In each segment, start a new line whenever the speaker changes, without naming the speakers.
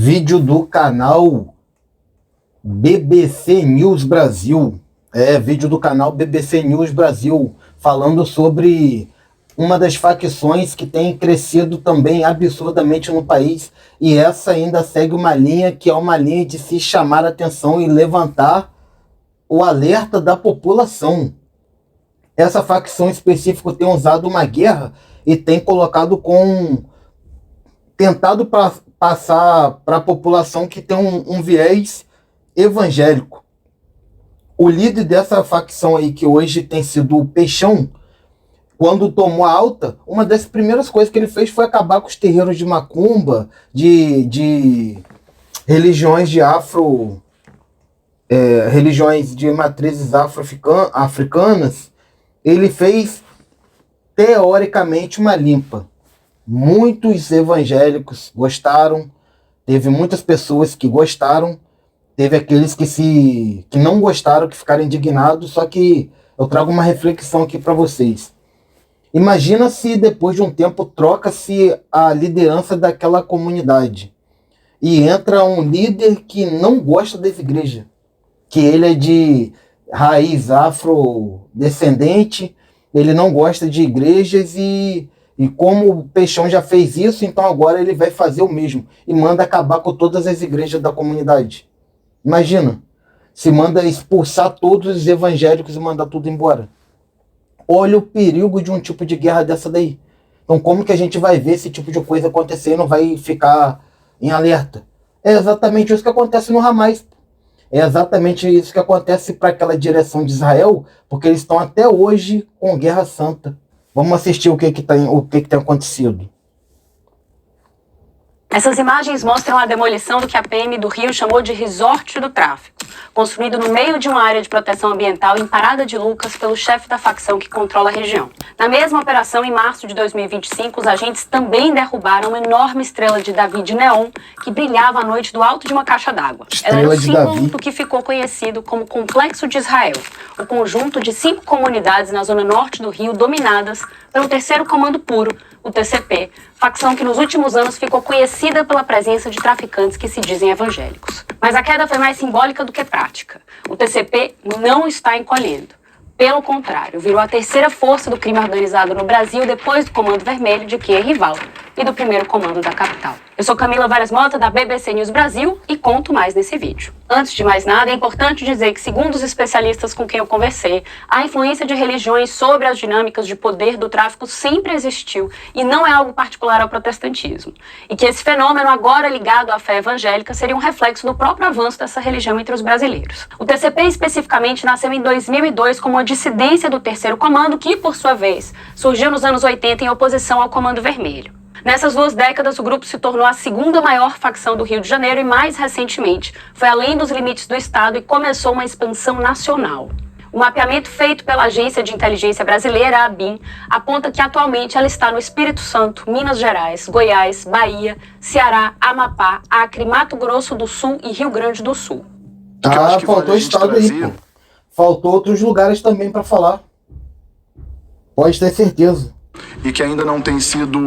Vídeo do canal BBC News Brasil. Vídeo do canal BBC News Brasil, falando sobre uma das facções que tem crescido também absurdamente no país, e essa ainda segue uma linha que é uma linha de se chamar a atenção e levantar o alerta da população. Essa facção específica tem usado uma guerra e tem colocado tentado passar para a população que tem um viés evangélico. O líder dessa facção aí, que hoje tem sido o Peixão, quando tomou a alta, uma das primeiras coisas que ele fez foi acabar com os terreiros de macumba, de religiões de religiões de matrizes africanas. Ele fez, teoricamente, uma limpa. Muitos evangélicos gostaram, teve muitas pessoas que gostaram, teve aqueles que não gostaram, que ficaram indignados. Só que eu trago uma reflexão aqui para vocês. Imagina se depois de um tempo troca-se a liderança daquela comunidade e entra um líder que não gosta das igrejas, que ele é de raiz afrodescendente, ele não gosta de igrejas e como o Peixão já fez isso, então agora ele vai fazer o mesmo e manda acabar com todas as igrejas da comunidade. Imagina, se manda expulsar todos os evangélicos e mandar tudo embora. Olha o perigo de um tipo de guerra dessa daí. Então como que a gente vai ver esse tipo de coisa acontecer e não vai ficar em alerta? É exatamente isso que acontece no Hamas. É exatamente isso que acontece para aquela direção de Israel, porque eles estão até hoje com guerra santa. Vamos assistir o que tem acontecido.
Essas imagens mostram a demolição do que a PM do Rio chamou de resort do tráfico, construído no meio de uma área de proteção ambiental em Parada de Lucas pelo chefe da facção que controla a região. Na mesma operação, em março de 2025, os agentes também derrubaram uma enorme estrela de Davi de neon que brilhava à noite do alto de uma caixa d'água. Ela era o símbolo do que ficou conhecido como Complexo de Israel, o conjunto de 5 comunidades na zona norte do Rio dominadas pelo Terceiro Comando Puro, o TCP, facção que nos últimos anos ficou conhecida pela presença de traficantes que se dizem evangélicos. Mas a queda foi mais simbólica do que prática. O TCP não está encolhendo. Pelo contrário, virou a terceira força do crime organizado no Brasil depois do Comando Vermelho, de que é rival, e do primeiro comando da capital. Eu sou Camila Varas Mota, da BBC News Brasil, e conto mais nesse vídeo. Antes de mais nada, é importante dizer que, segundo os especialistas com quem eu conversei, a influência de religiões sobre as dinâmicas de poder do tráfico sempre existiu e não é algo particular ao protestantismo. E que esse fenômeno, agora ligado à fé evangélica, seria um reflexo do próprio avanço dessa religião entre os brasileiros. O TCP, especificamente, nasceu em 2002 como uma dissidência do Terceiro Comando, que, por sua vez, surgiu nos anos 80 em oposição ao Comando Vermelho. Nessas 2 décadas, o grupo se tornou a segunda maior facção do Rio de Janeiro e, mais recentemente, foi além dos limites do Estado e começou uma expansão nacional. O mapeamento feito pela Agência de Inteligência Brasileira, a ABIN, aponta que atualmente ela está no Espírito Santo, Minas Gerais, Goiás, Bahia, Ceará, Amapá, Acre, Mato Grosso do Sul e Rio Grande do Sul.
Faltou o estado aí, pô. Faltou outros lugares também para falar. Pode ter certeza.
E que ainda não tem sido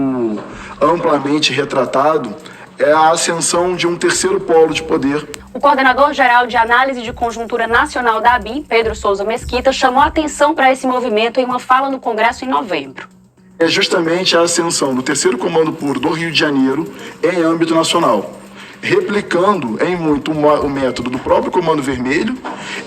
amplamente retratado é a ascensão de um terceiro polo de poder.
O coordenador-geral de análise de conjuntura nacional da ABIN, Pedro Souza Mesquita, chamou a atenção para esse movimento em uma fala no Congresso em novembro.
É justamente a ascensão do Terceiro Comando Puro do Rio de Janeiro em âmbito nacional, replicando em muito o método do próprio Comando Vermelho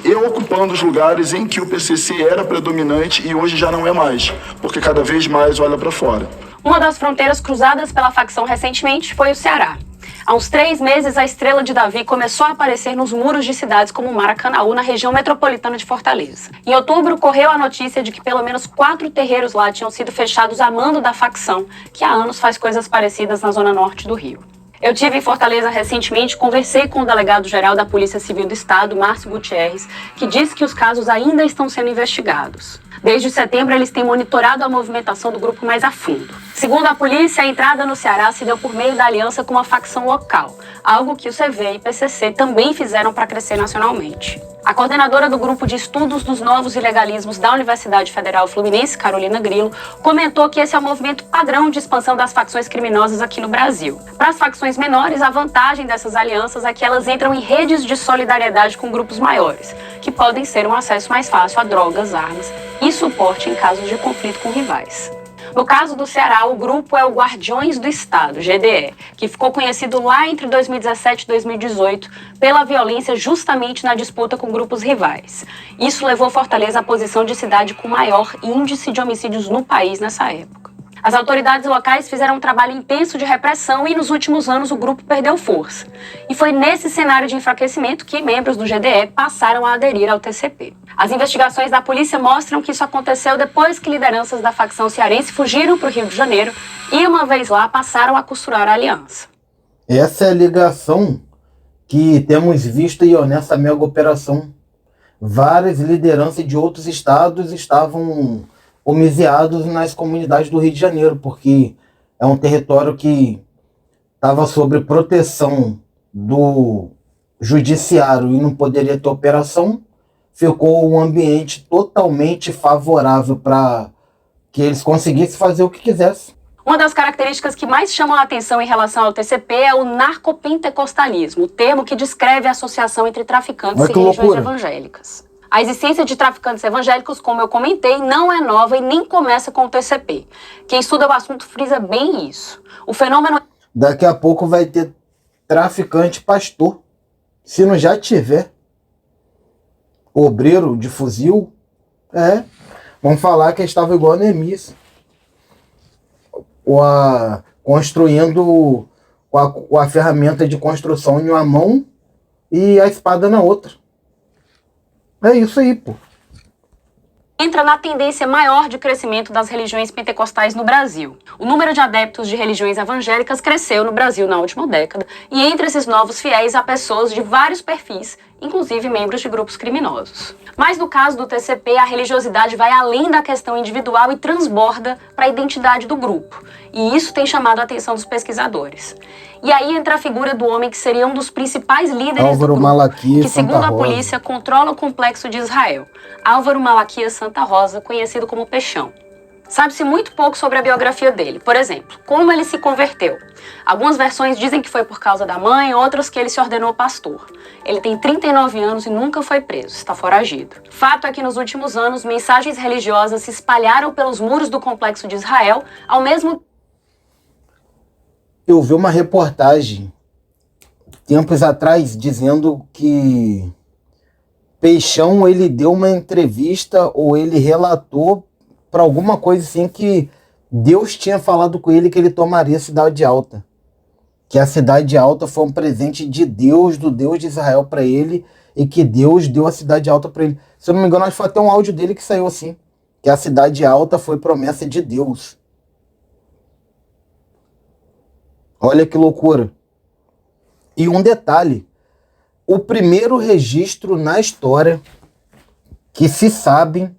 e ocupando os lugares em que o PCC era predominante e hoje já não é mais, porque cada vez mais olha para fora.
Uma das fronteiras cruzadas pela facção recentemente foi o Ceará. Há uns 3 meses, a estrela de Davi começou a aparecer nos muros de cidades como Maracanaú, na região metropolitana de Fortaleza. Em outubro, correu a notícia de que pelo menos 4 terreiros lá tinham sido fechados a mando da facção, que há anos faz coisas parecidas na zona norte do Rio. Eu tive em Fortaleza recentemente, conversei com o delegado-geral da Polícia Civil do Estado, Márcio Gutierrez, que disse que os casos ainda estão sendo investigados. Desde setembro, eles têm monitorado a movimentação do grupo mais a fundo. Segundo a polícia, a entrada no Ceará se deu por meio da aliança com uma facção local, algo que o CV e PCC também fizeram para crescer nacionalmente. A coordenadora do Grupo de Estudos dos Novos Ilegalismos da Universidade Federal Fluminense, Carolina Grilo, comentou que esse é o movimento padrão de expansão das facções criminosas aqui no Brasil. Para as facções menores, a vantagem dessas alianças é que elas entram em redes de solidariedade com grupos maiores, que podem ser um acesso mais fácil a drogas, armas e suporte em casos de conflito com rivais. No caso do Ceará, o grupo é o Guardiões do Estado, GDE, que ficou conhecido lá entre 2017 e 2018 pela violência justamente na disputa com grupos rivais. Isso levou Fortaleza à posição de cidade com maior índice de homicídios no país nessa época. As autoridades locais fizeram um trabalho intenso de repressão e nos últimos anos o grupo perdeu força. E foi nesse cenário de enfraquecimento que membros do GDE passaram a aderir ao TCP. As investigações da polícia mostram que isso aconteceu depois que lideranças da facção cearense fugiram para o Rio de Janeiro e, uma vez lá, passaram a costurar a aliança.
Essa é a ligação que temos visto aí, ó, nessa mega operação. Várias lideranças de outros estados estavam homiziados nas comunidades do Rio de Janeiro, porque é um território que estava sob proteção do judiciário e não poderia ter operação. Ficou um ambiente totalmente favorável para que eles conseguissem fazer o que quisessem.
Uma das características que mais chamam a atenção em relação ao TCP é o narcopentecostalismo, o termo que descreve a associação entre traficantes e religiões evangélicas. A existência de traficantes evangélicos, como eu comentei, não é nova e nem começa com o TCP. Quem estuda o assunto frisa bem isso. O fenômeno...
Daqui a pouco vai ter traficante pastor. Se não já tiver. Obreiro de fuzil. Vamos falar que estava igual a Neemias. Construindo com a ferramenta de construção em uma mão e a espada na outra. É isso aí, pô.
Entra na tendência maior de crescimento das religiões pentecostais no Brasil. O número de adeptos de religiões evangélicas cresceu no Brasil na última década, e entre esses novos fiéis há pessoas de vários perfis, inclusive membros de grupos criminosos. Mas no caso do TCP, a religiosidade vai além da questão individual e transborda para a identidade do grupo. E isso tem chamado a atenção dos pesquisadores. E aí entra a figura do homem que seria um dos principais líderes
Álvaro
do grupo,
Malaquias
que, segundo
Santa
a
Rosa,
polícia, controla o complexo de Israel. Álvaro Malaquias Santa Rosa, conhecido como Peixão. Sabe-se muito pouco sobre a biografia dele. Por exemplo, como ele se converteu. Algumas versões dizem que foi por causa da mãe, outras que ele se ordenou pastor. Ele tem 39 anos e nunca foi preso, está foragido. Fato é que nos últimos anos, mensagens religiosas se espalharam pelos muros do complexo de Israel, ao mesmo...
Eu vi uma reportagem tempos atrás dizendo que Peixão, ele deu uma entrevista ou ele relatou para alguma coisa assim que Deus tinha falado com ele que ele tomaria a Cidade Alta. Que a Cidade Alta foi um presente de Deus, do Deus de Israel para ele, e que Deus deu a Cidade Alta para ele. Se eu não me engano, acho que foi até um áudio dele que saiu assim, que a Cidade Alta foi promessa de Deus. Olha que loucura. E um detalhe, o primeiro registro na história que se sabe,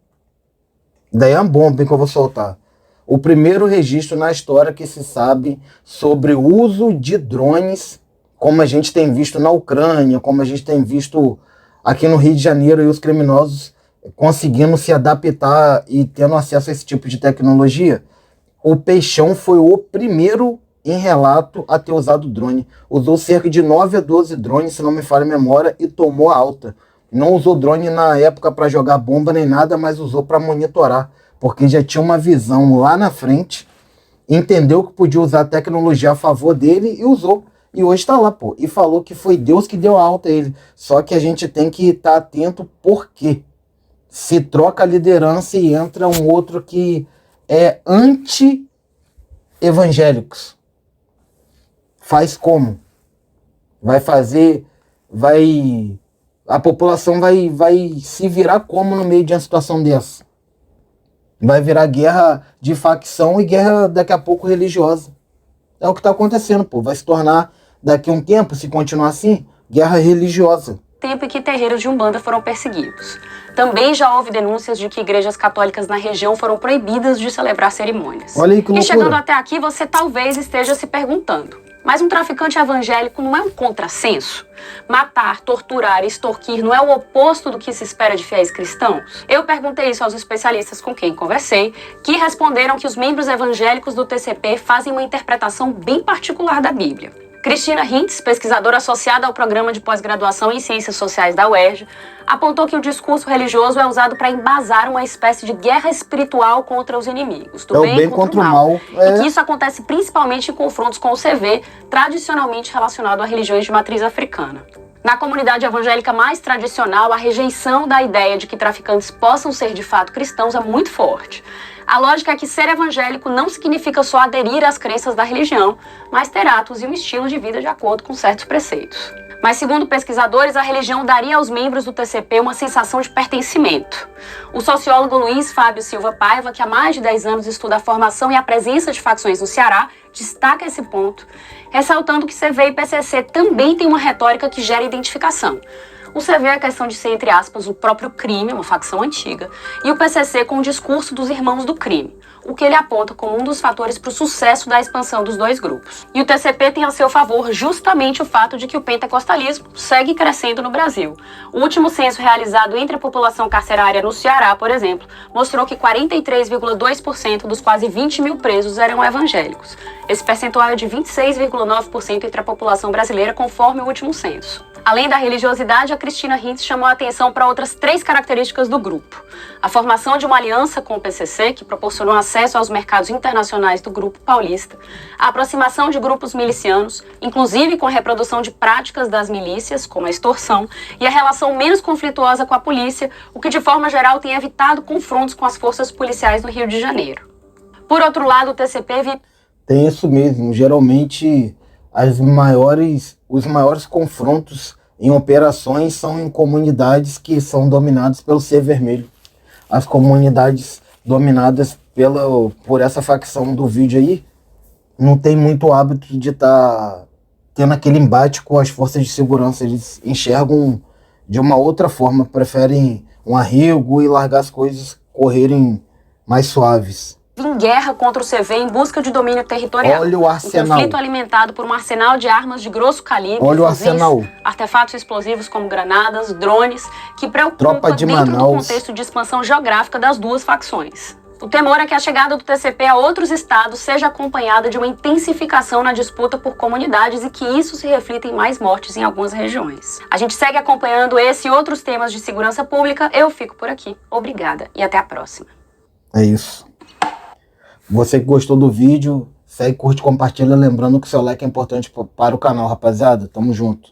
daí é uma bomba que eu vou soltar, o primeiro registro na história que se sabe sobre o uso de drones, como a gente tem visto na Ucrânia, como a gente tem visto aqui no Rio de Janeiro, e os criminosos conseguindo se adaptar e tendo acesso a esse tipo de tecnologia, o Peixão foi o primeiro em relato a ter usado drone. Usou cerca de 9 a 12 drones, se não me falha a memória, e tomou alta. Não usou drone na época para jogar bomba nem nada, mas usou para monitorar, porque já tinha uma visão lá na frente, entendeu que podia usar a tecnologia a favor dele e usou. E hoje está lá, pô. E falou que foi Deus que deu alta a ele. Só que a gente tem que estar atento porque se troca a liderança e entra um outro que é anti-evangélicos. Faz como? Vai fazer... A população vai se virar como no meio de uma situação dessa? Vai virar guerra de facção e guerra daqui a pouco religiosa. É o que está acontecendo, pô. Vai se tornar, daqui a um tempo, se continuar assim, guerra religiosa.
Tem tempo em que terreiros de Umbanda foram perseguidos. Também já houve denúncias de que igrejas católicas na região foram proibidas de celebrar cerimônias.
Olha aí que loucura.
E chegando até aqui, você talvez esteja se perguntando: mas um traficante evangélico não é um contrassenso? Matar, torturar e extorquir não é o oposto do que se espera de fiéis cristãos? Eu perguntei isso aos especialistas com quem conversei, que responderam que os membros evangélicos do TCP fazem uma interpretação bem particular da Bíblia. Cristina Hintz, pesquisadora associada ao programa de pós-graduação em Ciências Sociais da UERJ, apontou que o discurso religioso é usado para embasar uma espécie de guerra espiritual contra os inimigos, do bem contra o mal. E que isso acontece principalmente em confrontos com o CV, tradicionalmente relacionado a religiões de matriz africana. Na comunidade evangélica mais tradicional, a rejeição da ideia de que traficantes possam ser de fato cristãos é muito forte. A lógica é que ser evangélico não significa só aderir às crenças da religião, mas ter atos e um estilo de vida de acordo com certos preceitos. Mas, segundo pesquisadores, a religião daria aos membros do TCP uma sensação de pertencimento. O sociólogo Luiz Fábio Silva Paiva, que há mais de 10 anos estuda a formação e a presença de facções no Ceará, destaca esse ponto, ressaltando que CV e PCC também têm uma retórica que gera identificação. O CV é a questão de ser, entre aspas, o próprio crime, uma facção antiga, e o PCC com o discurso dos irmãos do crime, o que ele aponta como um dos fatores para o sucesso da expansão dos dois grupos. E o TCP tem a seu favor justamente o fato de que o pentecostalismo segue crescendo no Brasil. O último censo realizado entre a população carcerária no Ceará, por exemplo, mostrou que 43,2% dos quase 20 mil presos eram evangélicos. Esse percentual é de 26,9% entre a população brasileira, conforme o último censo. Além da religiosidade, a Cristina Hintz chamou a atenção para outras 3 características do grupo. A formação de uma aliança com o PCC, que proporcionou acesso aos mercados internacionais do grupo paulista, a aproximação de grupos milicianos, inclusive com a reprodução de práticas das milícias, como a extorsão, e a relação menos conflituosa com a polícia, o que de forma geral tem evitado confrontos com as forças policiais no Rio de Janeiro. Por outro lado, o TCP...
Tem isso mesmo, geralmente os maiores confrontos em operações são em comunidades que são dominadas pelo Ser Vermelho. As comunidades dominadas por essa facção do vídeo aí não tem muito hábito de estar tendo aquele embate com as forças de segurança. Eles enxergam de uma outra forma, preferem um arrego e largar as coisas correrem mais suaves.
Em guerra contra o CV em busca de domínio territorial.
Olha o arsenal.
Um conflito alimentado por um arsenal de armas de grosso calibre,
olha o arsenal.
Artefatos explosivos como granadas, drones, que preocupam
Tropa de
dentro
Manaus.
do contexto de expansão geográfica das duas facções. O temor é que a chegada do TCP a outros estados seja acompanhada de uma intensificação na disputa por comunidades e que isso se reflita em mais mortes em algumas regiões. A gente segue acompanhando esse e outros temas de segurança pública. Eu fico por aqui. Obrigada e até a próxima.
É isso. Você que gostou do vídeo, segue, curte, compartilha. Lembrando que o seu like é importante para o canal, rapaziada. Tamo junto.